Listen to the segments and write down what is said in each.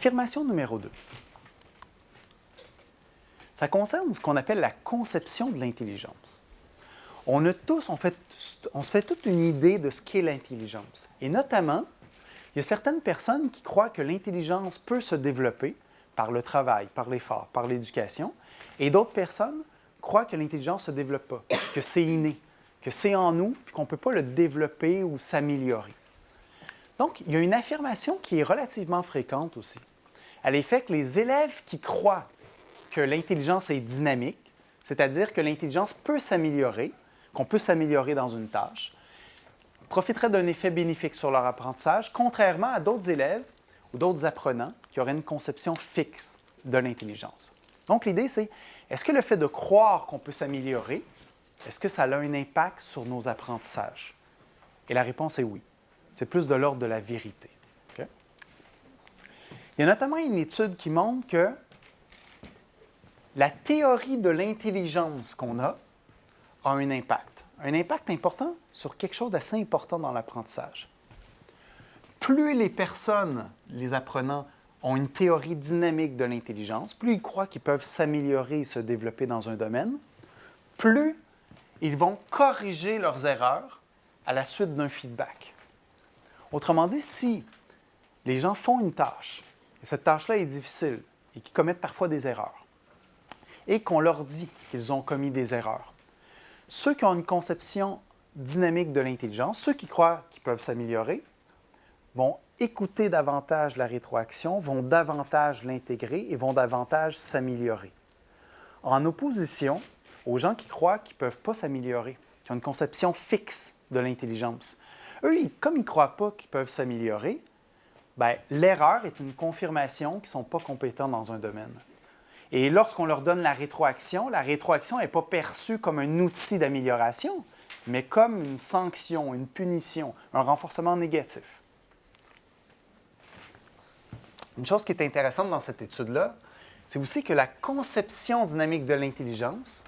Affirmation numéro 2. Ça concerne ce qu'on appelle la conception de l'intelligence. On se fait toute une idée de ce qu'est l'intelligence. Et notamment, il y a certaines personnes qui croient que l'intelligence peut se développer par le travail, par l'effort, par l'éducation, et d'autres personnes croient que l'intelligence ne se développe pas, que c'est inné, que c'est en nous, puis qu'on ne peut pas le développer ou s'améliorer. Donc, il y a une affirmation qui est relativement fréquente aussi. Elle est faite que les élèves qui croient que l'intelligence est dynamique, c'est-à-dire que l'intelligence peut s'améliorer, qu'on peut s'améliorer dans une tâche, profiteraient d'un effet bénéfique sur leur apprentissage, contrairement à d'autres élèves ou d'autres apprenants qui auraient une conception fixe de l'intelligence. Donc, l'idée, c'est, est-ce que le fait de croire qu'on peut s'améliorer, est-ce que ça a un impact sur nos apprentissages? Et la réponse est oui. C'est plus de l'ordre de la vérité. Okay? Il y a notamment une étude qui montre que la théorie de l'intelligence qu'on a un impact important sur quelque chose d'assez important dans l'apprentissage. Plus les personnes, les apprenants, ont une théorie dynamique de l'intelligence, plus ils croient qu'ils peuvent s'améliorer et se développer dans un domaine, plus ils vont corriger leurs erreurs à la suite d'un feedback. Autrement dit, si les gens font une tâche, et cette tâche-là est difficile, et qu'ils commettent parfois des erreurs, et qu'on leur dit qu'ils ont commis des erreurs, ceux qui ont une conception dynamique de l'intelligence, ceux qui croient qu'ils peuvent s'améliorer, vont écouter davantage la rétroaction, vont davantage l'intégrer et vont davantage s'améliorer. En opposition aux gens qui croient qu'ils ne peuvent pas s'améliorer, qui ont une conception fixe de l'intelligence. Eux, comme ils ne croient pas qu'ils peuvent s'améliorer, l'erreur est une confirmation qu'ils ne sont pas compétents dans un domaine. Et lorsqu'on leur donne la rétroaction n'est pas perçue comme un outil d'amélioration, mais comme une sanction, une punition, un renforcement négatif. Une chose qui est intéressante dans cette étude-là, c'est aussi que la conception dynamique de l'intelligence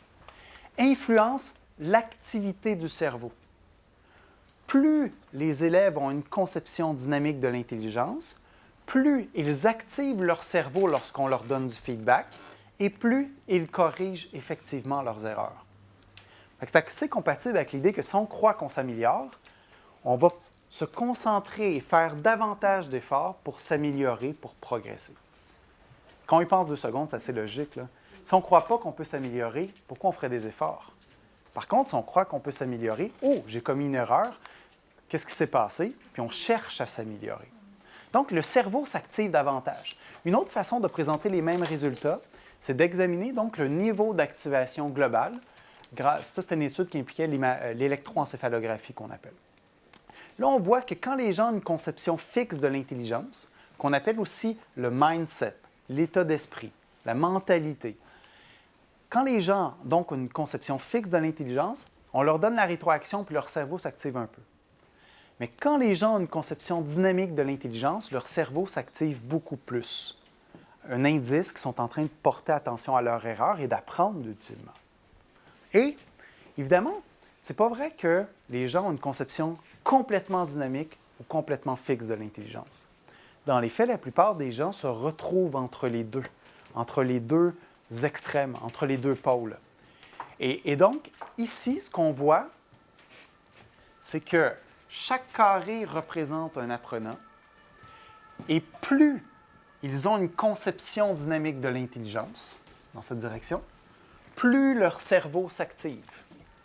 influence l'activité du cerveau. Plus les élèves ont une conception dynamique de l'intelligence, plus ils activent leur cerveau lorsqu'on leur donne du feedback et plus ils corrigent effectivement leurs erreurs. C'est assez compatible avec l'idée que si on croit qu'on s'améliore, on va se concentrer et faire davantage d'efforts pour s'améliorer, pour progresser. Quand on y pense 2 secondes, c'est assez logique, là. Si on ne croit pas qu'on peut s'améliorer, pourquoi on ferait des efforts? Par contre, si on croit qu'on peut s'améliorer, « Oh, j'ai commis une erreur, qu'est-ce qui s'est passé? » Puis on cherche à s'améliorer. Donc, le cerveau s'active davantage. Une autre façon de présenter les mêmes résultats, c'est d'examiner donc le niveau d'activation globale. Ça, c'est une étude qui impliquait l'électroencéphalographie qu'on appelle. Là, on voit que quand les gens ont une conception fixe de l'intelligence, qu'on appelle aussi le mindset, l'état d'esprit, la mentalité, quand les gens donc ont une conception fixe de l'intelligence, on leur donne la rétroaction puis leur cerveau s'active un peu. Mais quand les gens ont une conception dynamique de l'intelligence, leur cerveau s'active beaucoup plus. Un indice qu'ils sont en train de porter attention à leur erreur et d'apprendre utilement. Et, évidemment, c'est pas vrai que les gens ont une conception complètement dynamique ou complètement fixe de l'intelligence. Dans les faits, la plupart des gens se retrouvent entre les deux extrêmes, entre les deux pôles. Et donc, ici, ce qu'on voit, c'est que chaque carré représente un apprenant et plus ils ont une conception dynamique de l'intelligence dans cette direction, plus leur cerveau s'active.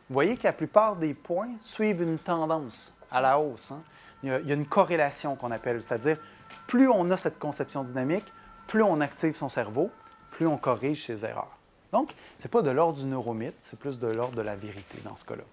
Vous voyez que la plupart des points suivent une tendance à la hausse. Hein? Il y a une corrélation qu'on appelle, c'est-à-dire plus on a cette conception dynamique, plus on active son cerveau, plus on corrige ses erreurs. Donc, ce n'est pas de l'ordre du neuromythe, c'est plus de l'ordre de la vérité dans ce cas-là.